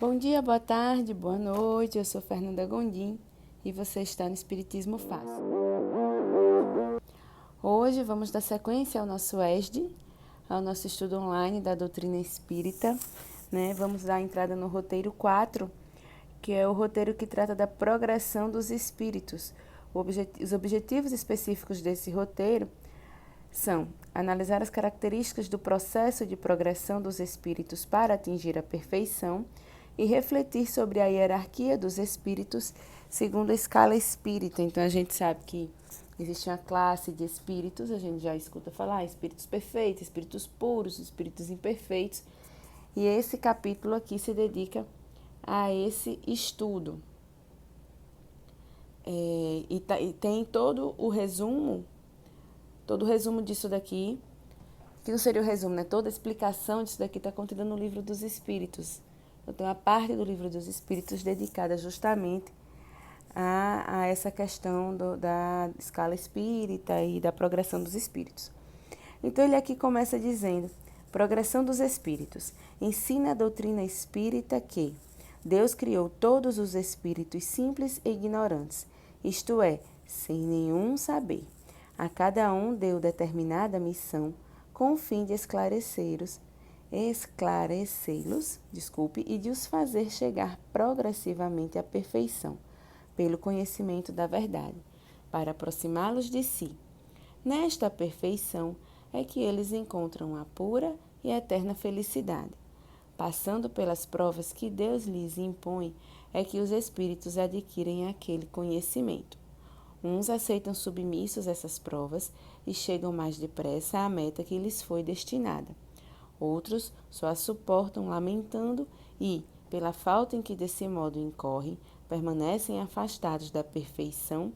Bom dia, boa tarde, boa noite. Eu sou Fernanda Gondim e você está no Espiritismo Fácil. Hoje vamos dar sequência ao nosso ESD, ao nosso estudo online da doutrina espírita. Vamos dar entrada no roteiro 4, que é o roteiro que trata da progressão dos espíritos. Os objetivos específicos desse roteiro são analisar as características do processo de progressão dos espíritos para atingir a perfeição e refletir sobre a hierarquia dos espíritos segundo a escala espírita. Então, a gente sabe que existe uma classe de espíritos, a gente já escuta falar espíritos perfeitos, espíritos puros, espíritos imperfeitos. E esse capítulo aqui se dedica a esse estudo. E tem todo o resumo disso daqui, que não seria o resumo, né? Toda a explicação disso daqui está contida no Livro dos Espíritos. Eu tenho uma parte do Livro dos Espíritos dedicada justamente a essa questão da escala espírita e da progressão dos espíritos. Então, ele aqui começa dizendo: progressão dos espíritos. Ensina a doutrina espírita que Deus criou todos os espíritos simples e ignorantes, isto é, sem nenhum saber. A cada um deu determinada missão com o fim de esclarecê-los, e de os fazer chegar progressivamente à perfeição, pelo conhecimento da verdade, para aproximá-los de si. Nesta perfeição é que eles encontram a pura e eterna felicidade. Passando pelas provas que Deus lhes impõe, é que os espíritos adquirem aquele conhecimento. Uns aceitam submissos essas provas e chegam mais depressa à meta que lhes foi destinada. Outros só a suportam lamentando e, pela falta em que desse modo incorrem, permanecem afastados da perfeição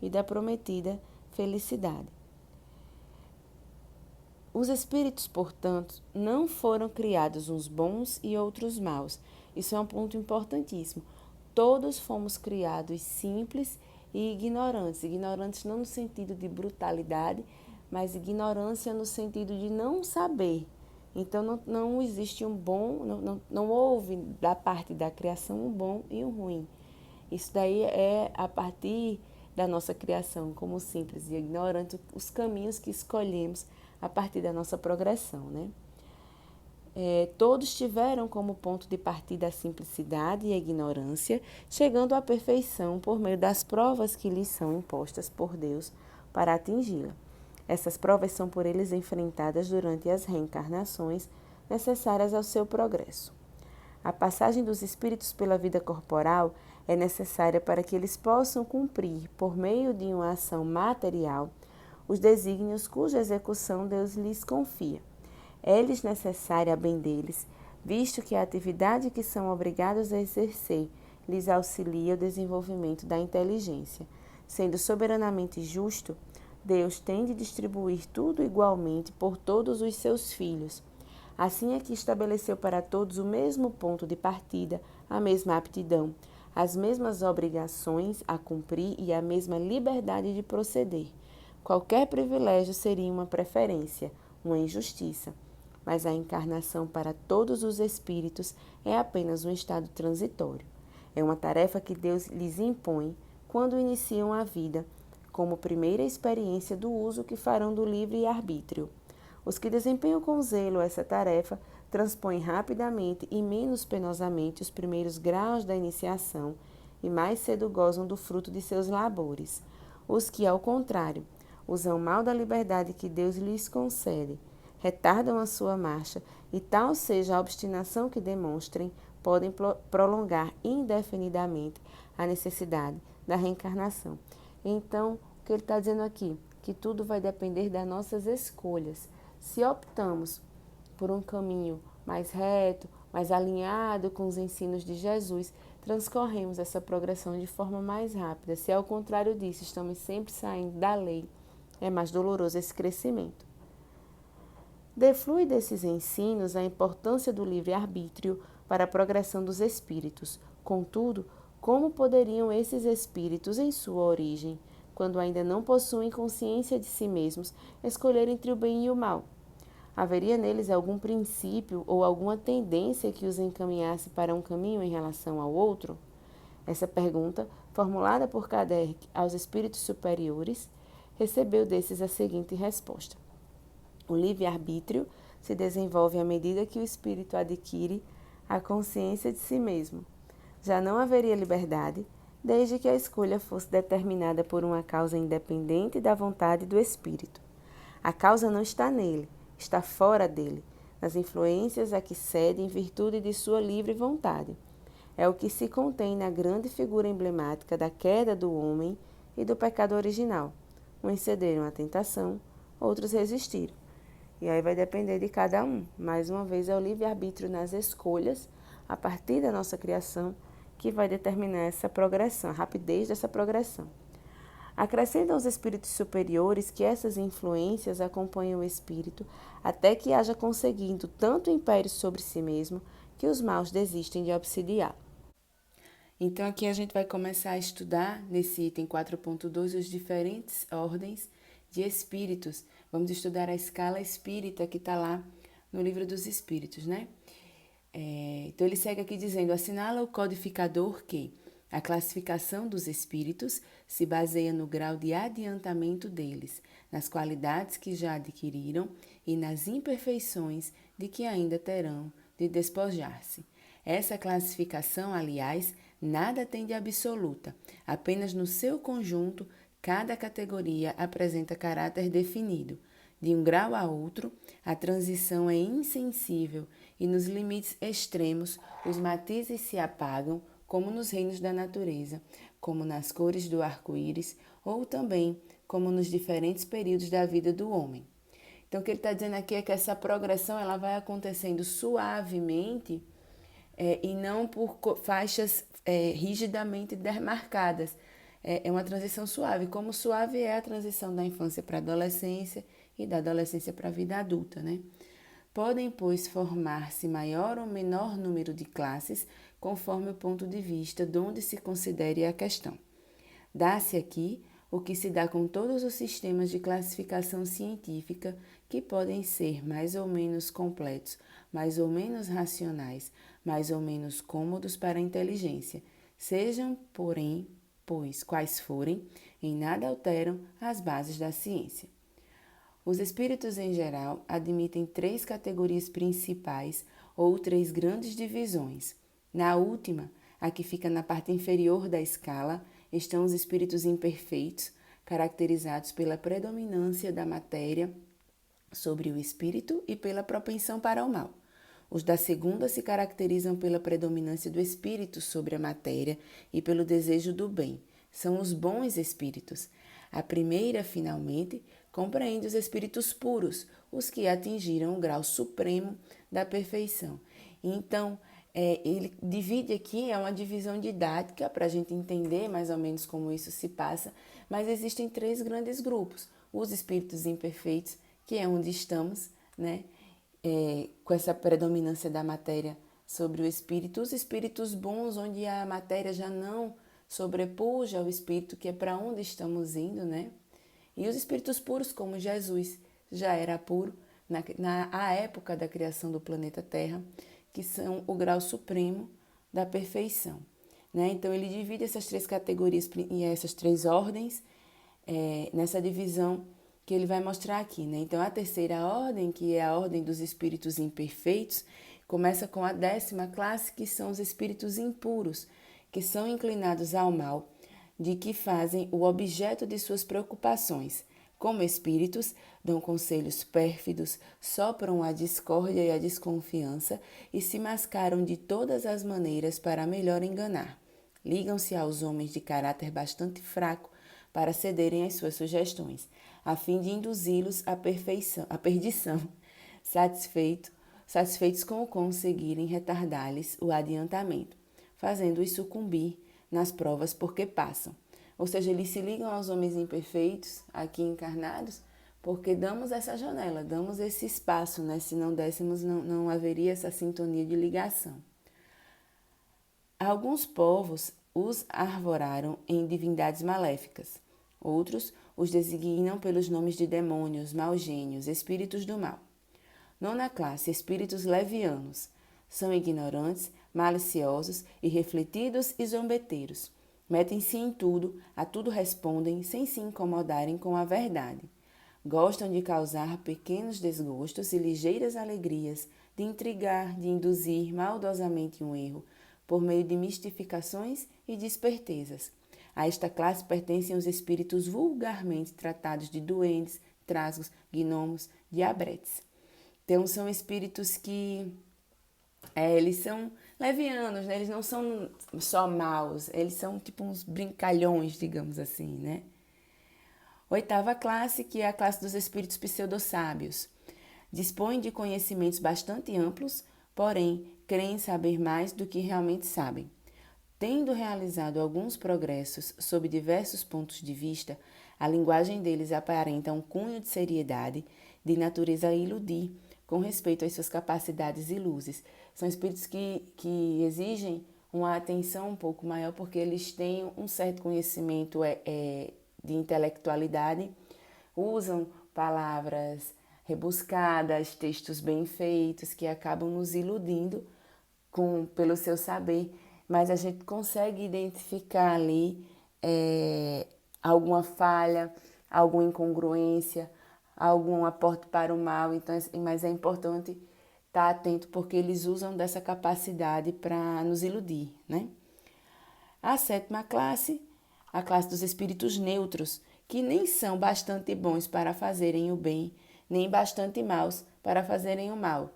e da prometida felicidade. Os espíritos, portanto, não foram criados uns bons e outros maus. Isso é um ponto importantíssimo. Todos fomos criados simples e ignorantes. Ignorantes não no sentido de brutalidade, mas ignorância no sentido de não saber. Então, não existe um bom, não houve da parte da criação um bom e um ruim. Isso daí é a partir da nossa criação, como simples e ignorante, os caminhos que escolhemos a partir da nossa progressão, todos tiveram como ponto de partida a simplicidade e a ignorância, chegando à perfeição por meio das provas que lhes são impostas por Deus para atingi-la. Essas provas são por eles enfrentadas durante as reencarnações necessárias ao seu progresso. A passagem dos espíritos pela vida corporal é necessária para que eles possam cumprir, por meio de uma ação material, os desígnios cuja execução Deus lhes confia. É-lhes necessária a bem deles, visto que a atividade que são obrigados a exercer lhes auxilia o desenvolvimento da inteligência. Sendo soberanamente justo, Deus tem de distribuir tudo igualmente por todos os seus filhos. Assim é que estabeleceu para todos o mesmo ponto de partida, a mesma aptidão, as mesmas obrigações a cumprir e a mesma liberdade de proceder. Qualquer privilégio seria uma preferência, uma injustiça, mas a encarnação para todos os espíritos é apenas um estado transitório. É uma tarefa que Deus lhes impõe quando iniciam a vida, como primeira experiência do uso que farão do livre-arbítrio. Os que desempenham com zelo essa tarefa transpõem rapidamente e menos penosamente os primeiros graus da iniciação e mais cedo gozam do fruto de seus labores. Os que, ao contrário, usam mal da liberdade que Deus lhes concede, retardam a sua marcha e tal seja a obstinação que demonstrem, podem prolongar indefinidamente a necessidade da reencarnação. Então, o que ele está dizendo aqui? Que tudo vai depender das nossas escolhas. Se optamos por um caminho mais reto, mais alinhado com os ensinos de Jesus, transcorremos essa progressão de forma mais rápida. Se ao contrário disso, estamos sempre saindo da lei, é mais doloroso esse crescimento. Deflui desses ensinos a importância do livre-arbítrio para a progressão dos espíritos. Contudo, como poderiam esses espíritos, em sua origem, quando ainda não possuem consciência de si mesmos, escolher entre o bem e o mal? Haveria neles algum princípio ou alguma tendência que os encaminhasse para um caminho em relação ao outro? Essa pergunta, formulada por Kardec aos espíritos superiores, recebeu desses a seguinte resposta: o livre-arbítrio se desenvolve à medida que o espírito adquire a consciência de si mesmo. Já não haveria liberdade, desde que a escolha fosse determinada por uma causa independente da vontade do espírito. A causa não está nele, está fora dele, nas influências a que cede em virtude de sua livre vontade. É o que se contém na grande figura emblemática da queda do homem e do pecado original. Uns cederam à tentação, outros resistiram. E aí vai depender de cada um. Mais uma vez, é o livre-arbítrio nas escolhas, a partir da nossa criação, que vai determinar essa progressão, a rapidez dessa progressão. Acrescentam os espíritos superiores que essas influências acompanham o espírito até que haja conseguido tanto império sobre si mesmo que os maus desistem de obsidiar. Então, aqui a gente vai começar a estudar, nesse item 4.2, os diferentes ordens de espíritos. Vamos estudar a escala espírita que está lá no Livro dos Espíritos, né? Então, ele segue aqui dizendo: assinala o codificador que a classificação dos espíritos se baseia no grau de adiantamento deles, nas qualidades que já adquiriram e nas imperfeições de que ainda terão de despojar-se. Essa classificação, aliás, nada tem de absoluta, apenas no seu conjunto, cada categoria apresenta caráter definido. De um grau a outro, a transição é insensível e nos limites extremos os matizes se apagam, como nos reinos da natureza, como nas cores do arco-íris, ou também como nos diferentes períodos da vida do homem. Então, o que ele está dizendo aqui é que essa progressão ela vai acontecendo suavemente e não por faixas rigidamente demarcadas. É uma transição suave, como suave é a transição da infância para a adolescência e da adolescência para a vida adulta, né? Podem, pois, formar-se maior ou menor número de classes, conforme o ponto de vista de onde se considere a questão. Dá-se aqui o que se dá com todos os sistemas de classificação científica, que podem ser mais ou menos completos, mais ou menos racionais, mais ou menos cômodos para a inteligência. Sejam, porém, pois quais forem, em nada alteram as bases da ciência. Os espíritos, em geral, admitem 3 categorias principais ou 3 grandes divisões. Na última, a que fica na parte inferior da escala, estão os espíritos imperfeitos, caracterizados pela predominância da matéria sobre o espírito e pela propensão para o mal. Os da segunda se caracterizam pela predominância do espírito sobre a matéria e pelo desejo do bem. São os bons espíritos. A primeira, finalmente, compreende os espíritos puros, os que atingiram o grau supremo da perfeição. Então, ele divide aqui, é uma divisão didática para a gente entender mais ou menos como isso se passa, mas existem 3 grandes grupos. Os espíritos imperfeitos, que é onde estamos, né? Com essa predominância da matéria sobre o espírito. Os espíritos bons, onde a matéria já não sobrepuja ao espírito, que é para onde estamos indo, né? E os espíritos puros, como Jesus já era puro na época da criação do planeta Terra, que são o grau supremo da perfeição, né? Então, ele divide essas 3 categorias e essas 3 ordens nessa divisão que ele vai mostrar aqui, né? Então, a terceira ordem, que é a ordem dos espíritos imperfeitos, começa com a 10ª classe, que são os espíritos impuros, que são inclinados ao mal, de que fazem o objeto de suas preocupações. Como espíritos, dão conselhos pérfidos, sopram a discórdia e a desconfiança e se mascaram de todas as maneiras para melhor enganar. Ligam-se aos homens de caráter bastante fraco para cederem às suas sugestões, a fim de induzi-los à perdição, satisfeitos com o conseguirem retardar-lhes o adiantamento, fazendo-os sucumbir nas provas porque passam. Ou seja, eles se ligam aos homens imperfeitos, aqui encarnados, porque damos essa janela, damos esse espaço, né? Se não dessemos, não haveria essa sintonia de ligação. Alguns povos os arvoraram em divindades maléficas. Outros os designam pelos nomes de demônios, maus gênios, espíritos do mal. Nona classe, espíritos levianos. São ignorantes, maliciosos, irrefletidos e zombeteiros. Metem-se em tudo, a tudo respondem, sem se incomodarem com a verdade. Gostam de causar pequenos desgostos e ligeiras alegrias, de intrigar, de induzir maldosamente um erro, por meio de mistificações e de espertezas. A esta classe pertencem os espíritos vulgarmente tratados de duendes, trasgos, gnomos, diabretes. Então, são espíritos que eles são levianos, né? Eles não são só maus, eles são tipo uns brincalhões, digamos assim, né? Oitava classe, que é a classe dos espíritos pseudo-sábios. Dispõem de conhecimentos bastante amplos, porém, creem saber mais do que realmente sabem. Tendo realizado alguns progressos sob diversos pontos de vista, a linguagem deles aparenta um cunho de seriedade, de natureza a iludir, com respeito às suas capacidades e luzes. São espíritos que exigem uma atenção um pouco maior, porque eles têm um certo conhecimento de intelectualidade, usam palavras rebuscadas, textos bem feitos, que acabam nos iludindo pelo seu saber, mas a gente consegue identificar ali alguma falha, alguma incongruência, algum aporte para o mal, então, mas é importante estar atento porque eles usam dessa capacidade para nos iludir, né? A sétima classe, a classe dos espíritos neutros, que nem são bastante bons para fazerem o bem, nem bastante maus para fazerem o mal.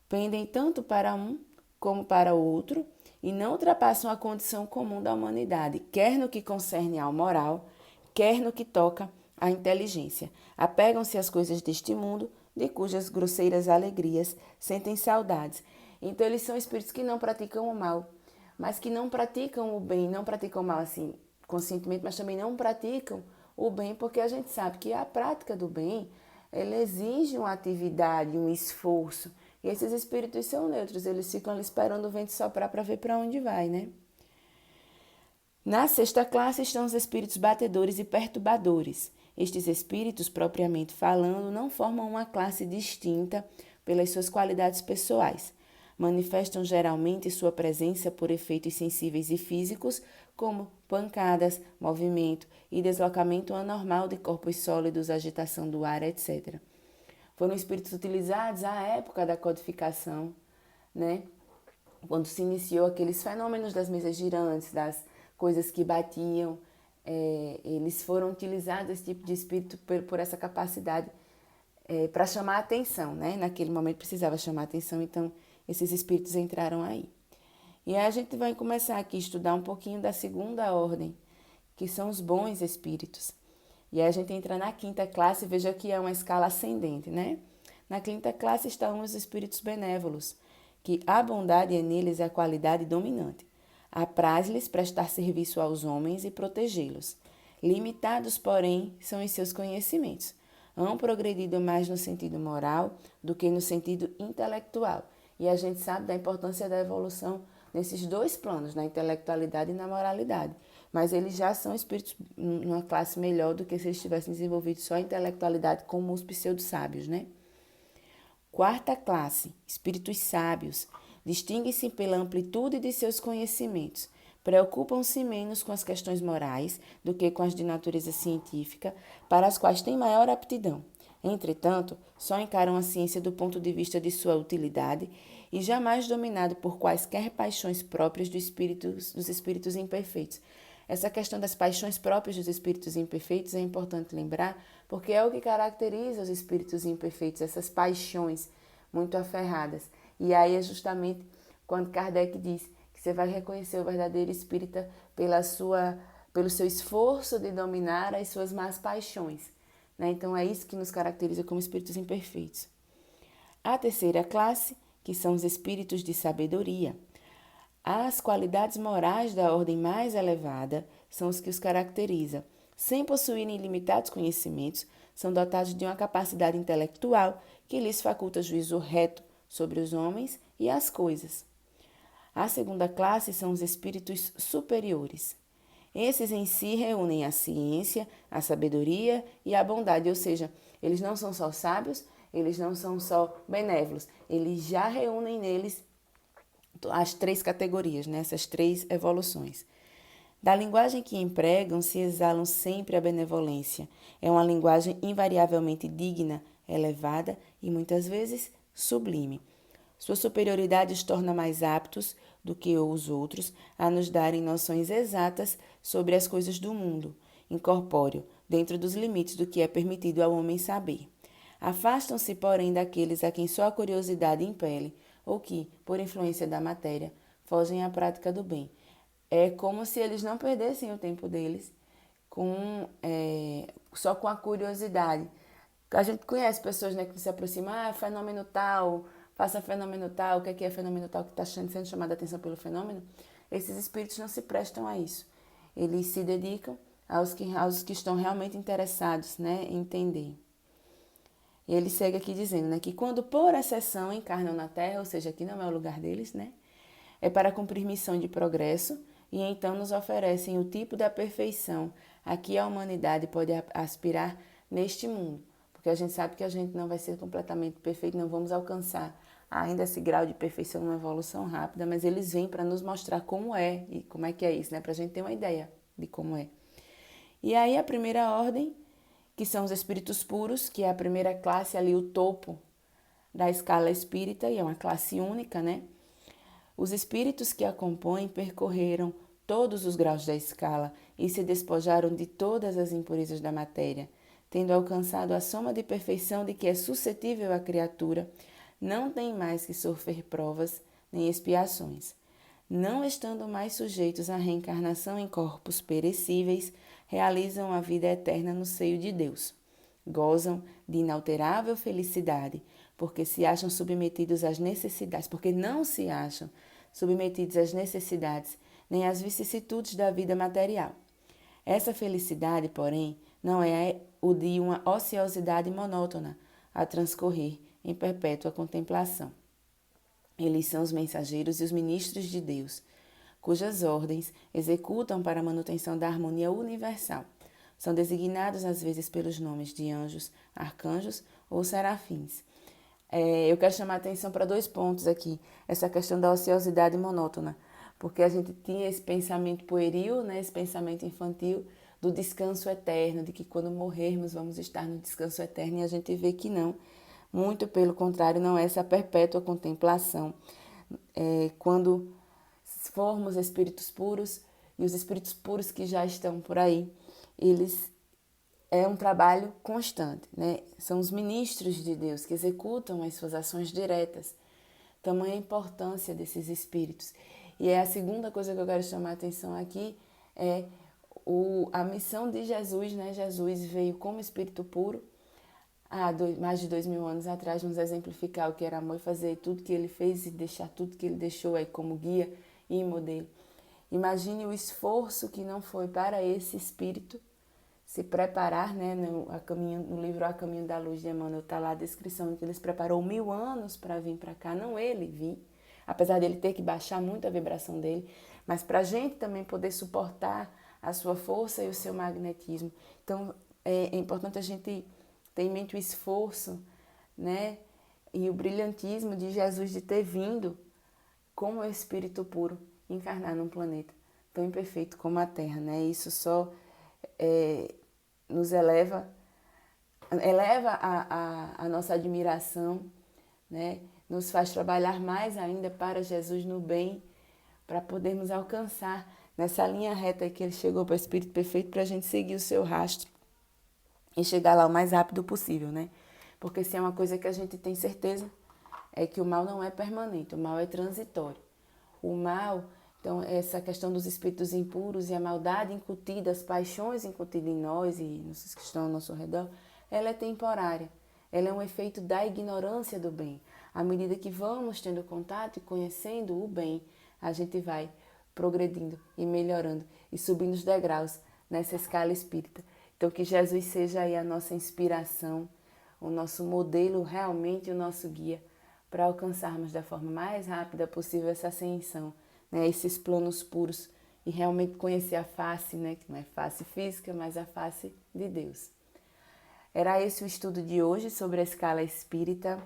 Pendem tanto para um como para o outro e não ultrapassam a condição comum da humanidade, quer no que concerne ao moral, quer no que toca à inteligência. Apegam-se às coisas deste mundo, de cujas grosseiras alegrias sentem saudades. Então, eles são espíritos que não praticam o mal, mas que não praticam o bem, não praticam o mal assim conscientemente, mas também não praticam o bem, porque a gente sabe que a prática do bem, ela exige uma atividade, um esforço. E esses espíritos são neutros, eles ficam ali esperando o vento soprar para ver para onde vai, né? Na sexta classe estão os espíritos batedores e perturbadores. Estes espíritos, propriamente falando, não formam uma classe distinta pelas suas qualidades pessoais. Manifestam geralmente sua presença por efeitos sensíveis e físicos, como pancadas, movimento e deslocamento anormal de corpos sólidos, agitação do ar, etc. Foram espíritos utilizados à época da codificação, né? Quando se iniciou aqueles fenômenos das mesas girantes, das coisas que batiam, eles foram utilizados, esse tipo de espírito, por essa capacidade para chamar a atenção, né? Naquele momento precisava chamar a atenção, então esses espíritos entraram aí. E aí a gente vai começar aqui a estudar um pouquinho da segunda ordem, que são os bons espíritos. E aí a gente entra na quinta classe, veja que é uma escala ascendente, né? Na quinta classe estão os espíritos benévolos, que a bondade é neles a qualidade dominante. Apraz-lhes prestar serviço aos homens e protegê-los. Limitados, porém, são os seus conhecimentos. Hão progredido mais no sentido moral do que no sentido intelectual. E a gente sabe da importância da evolução nesses dois planos, na intelectualidade e na moralidade. Mas eles já são espíritos numa classe melhor do que se eles tivessem desenvolvido só a intelectualidade como os pseudo-sábios, né? Quarta classe, espíritos sábios, distinguem-se pela amplitude de seus conhecimentos. Preocupam-se menos com as questões morais do que com as de natureza científica, para as quais têm maior aptidão. Entretanto, só encaram a ciência do ponto de vista de sua utilidade e jamais dominado por quaisquer paixões próprias dos espíritos imperfeitos. Essa questão das paixões próprias dos espíritos imperfeitos é importante lembrar, porque é o que caracteriza os espíritos imperfeitos, essas paixões muito aferradas. E aí é justamente quando Kardec diz que você vai reconhecer o verdadeiro espírita pelo seu esforço de dominar as suas más paixões, né? Então é isso que nos caracteriza como espíritos imperfeitos. A terceira classe, que são os espíritos de sabedoria. As qualidades morais da ordem mais elevada são os que os caracterizam. Sem possuírem limitados conhecimentos, são dotados de uma capacidade intelectual que lhes faculta juízo reto sobre os homens e as coisas. A segunda classe são os espíritos superiores. Esses em si reúnem a ciência, a sabedoria e a bondade, ou seja, eles não são só sábios, eles não são só benévolos, eles já reúnem neles as 3 categorias, né? Essas 3 evoluções. Da linguagem que empregam se exalam sempre a benevolência. É uma linguagem invariavelmente digna, elevada e muitas vezes sublime. Sua superioridade os torna mais aptos do que os outros a nos darem noções exatas sobre as coisas do mundo incorpóreo, dentro dos limites do que é permitido ao homem saber. Afastam-se, porém, daqueles a quem só a curiosidade impele, ou que, por influência da matéria, fogem à prática do bem. É como se eles não perdessem o tempo deles só com a curiosidade. A gente conhece pessoas, né, que se aproximam, fenômeno tal, faça fenômeno tal, o que é fenômeno tal, que está sendo chamada a atenção pelo fenômeno. Esses espíritos não se prestam a isso. Eles se dedicam aos que estão realmente interessados, né, em entender. E ele segue aqui dizendo, né, que quando por exceção encarnam na Terra, ou seja, aqui não é o lugar deles, né, é para cumprir missão de progresso e então nos oferecem o tipo da perfeição a que a humanidade pode aspirar neste mundo. Porque a gente sabe que a gente não vai ser completamente perfeito, não vamos alcançar ainda esse grau de perfeição numa evolução rápida, mas eles vêm para nos mostrar como é e como é que é isso, né, para a gente ter uma ideia de como é. E aí a primeira ordem, que são os espíritos puros, que é a primeira classe ali, o topo da escala espírita, e é uma classe única, né? Os espíritos que a compõem percorreram todos os graus da escala e se despojaram de todas as impurezas da matéria, tendo alcançado a soma de perfeição de que é suscetível a criatura, não tem mais que sofrer provas nem expiações. Não estando mais sujeitos à reencarnação em corpos perecíveis, realizam a vida eterna no seio de Deus. Gozam de inalterável felicidade, porque se acham submetidos às necessidades, porque não se acham submetidos às necessidades nem às vicissitudes da vida material. Essa felicidade, porém, não é o de uma ociosidade monótona a transcorrer em perpétua contemplação. Eles são os mensageiros e os ministros de Deus, cujas ordens executam para a manutenção da harmonia universal. São designados às vezes pelos nomes de anjos, arcanjos ou serafins. Eu quero chamar a atenção para 2 pontos aqui. Essa questão da ociosidade monótona, porque a gente tinha esse pensamento pueril, né, esse pensamento infantil do descanso eterno, de que quando morrermos vamos estar no descanso eterno, e a gente vê que não. Muito pelo contrário, não é essa perpétua contemplação. Quando formos espíritos puros, e os espíritos puros que já estão por aí, eles é um trabalho constante, né? São os ministros de Deus que executam as suas ações diretas. Tamanha a importância desses espíritos. E é a segunda coisa que eu quero chamar a atenção aqui, é a missão de Jesus, né? Jesus veio como espírito puro, há mais de 2000 anos atrás, nos exemplificar o que era amor e fazer tudo que ele fez e deixar tudo que ele deixou aí como guia e modelo. Imagine o esforço que não foi para esse espírito se preparar, né? No livro A Caminho da Luz de Emmanuel está lá a descrição de que ele se preparou 1000 anos para vir para cá, não ele vir, apesar dele ter que baixar muito a vibração dele, mas para a gente também poder suportar a sua força e o seu magnetismo. Então é importante a gente ter em mente o esforço, né? E o brilhantismo de Jesus de ter vindo como espírito puro encarnar num planeta tão imperfeito como a Terra, né? Isso só nos eleva a nossa admiração, né? Nos faz trabalhar mais ainda para Jesus no bem, para podermos alcançar nessa linha reta que ele chegou para o Espírito Perfeito, para a gente seguir o seu rastro e chegar lá o mais rápido possível, né? Porque se é uma coisa que a gente tem certeza, é que o mal não é permanente, o mal é transitório. O mal, então, essa questão dos espíritos impuros e a maldade incutida, as paixões incutidas em nós e nos que estão ao nosso redor, ela é temporária. Ela é um efeito da ignorância do bem. À medida que vamos tendo contato e conhecendo o bem, a gente vai progredindo e melhorando e subindo os degraus nessa escala espírita. Então, que Jesus seja aí a nossa inspiração, o nosso modelo realmente, o nosso guia, para alcançarmos da forma mais rápida possível essa ascensão, né, esses planos puros e realmente conhecer a face, né, que não é face física, mas a face de Deus. Era esse o estudo de hoje sobre a escala espírita,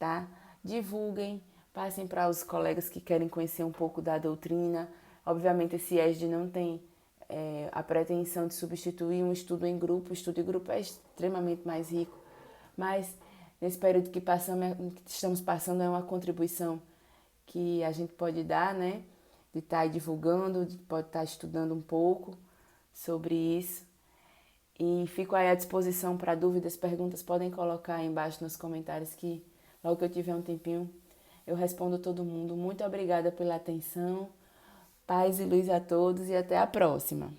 tá? Divulguem, passem para os colegas que querem conhecer um pouco da doutrina. Obviamente, esse ESD não tem a pretensão de substituir um estudo em grupo. O estudo em grupo é extremamente mais rico, mas nesse período que estamos passando é uma contribuição que a gente pode dar, né? De estar divulgando, de pode estar estudando um pouco sobre isso. E fico aí à disposição para dúvidas, perguntas, podem colocar aí embaixo nos comentários que logo que eu tiver um tempinho eu respondo todo mundo. Muito obrigada pela atenção, paz e luz a todos e até a próxima.